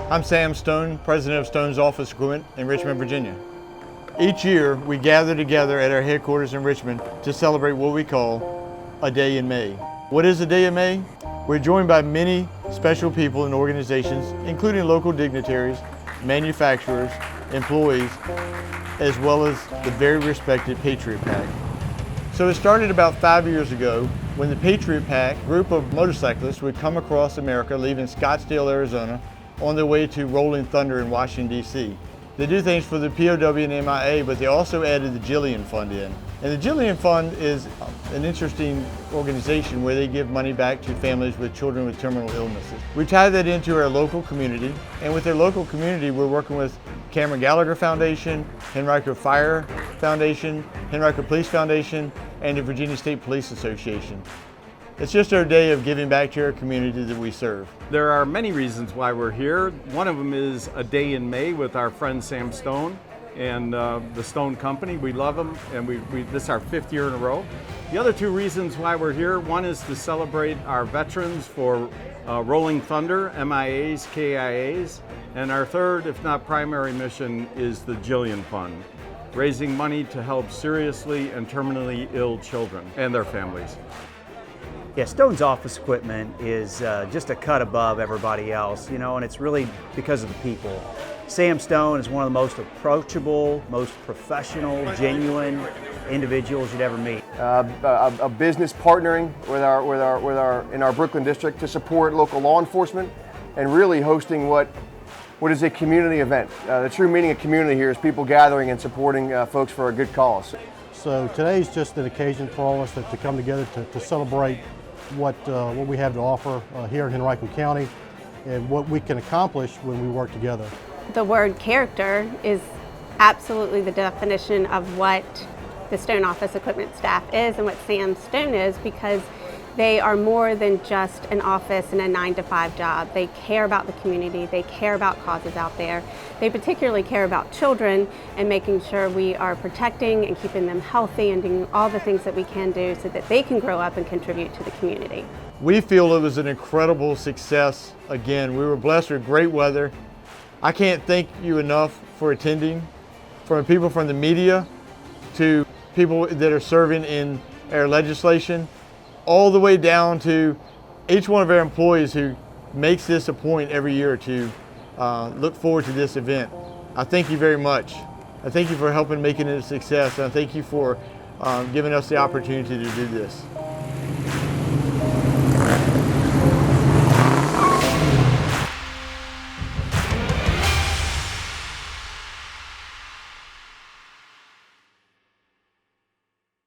I'm Sam Stone, president of Stone's Office Equipment in Richmond, Virginia. Each year, we gather together at our headquarters in Richmond to celebrate what we call a day in May. What is a day in May? We're joined by many special people and organizations, including local dignitaries, manufacturers, employees, as well as the very respected Patriot Pack. So it started about 5 years ago when the Patriot Pack group of motorcyclists would come across America, leaving Scottsdale, Arizona, on their way to Rolling Thunder in Washington, D.C. They do things for the POW and MIA, but they also added the Jillian Fund in. And the Jillian Fund is an interesting organization where they give money back to families with children with terminal illnesses. We tie that into our local community, and with their local community, we're working with Cameron Gallagher Foundation, Henrico Fire Foundation, Henrico Police Foundation, and the Virginia State Police Association. It's just our day of giving back to our community that we serve. There are many reasons why we're here. One of them is a day in May with our friend Sam Stone and the Stone Company. We love them, and this is our 5th year in a row. The other 2 reasons why we're here, one is to celebrate our veterans for Rolling Thunder, MIAs, KIAs, and our third, if not primary mission, is the Jillian Fund, raising money to help seriously and terminally ill children and their families. Yeah, Stone's Office Equipment is just a cut above everybody else, you know, and it's really because of the people. Sam Stone is one of the most approachable, most professional, genuine individuals you'd ever meet. A business partnering in our Brooklyn district to support local law enforcement and really hosting what is a community event. The true meaning of community here is people gathering and supporting folks for a good cause. So today's just an occasion for all of us to come together to celebrate what we have to offer here in Henrico County and what we can accomplish when we work together. The word character is absolutely the definition of what the Stone Office Equipment staff is and what Sam Stone is, because they are more than just an office and a 9-to-5 job. They care about the community, they care about causes out there. They particularly care about children and making sure we are protecting and keeping them healthy and doing all the things that we can do so that they can grow up and contribute to the community. We feel it was an incredible success. Again, we were blessed with great weather. I can't thank you enough for attending, from people from the media to people that are serving in our legislation, all the way down to each one of our employees who makes this a point every year to look forward to this event. I thank you very much. I thank you for helping making it a success, and I thank you for giving us the opportunity to do this.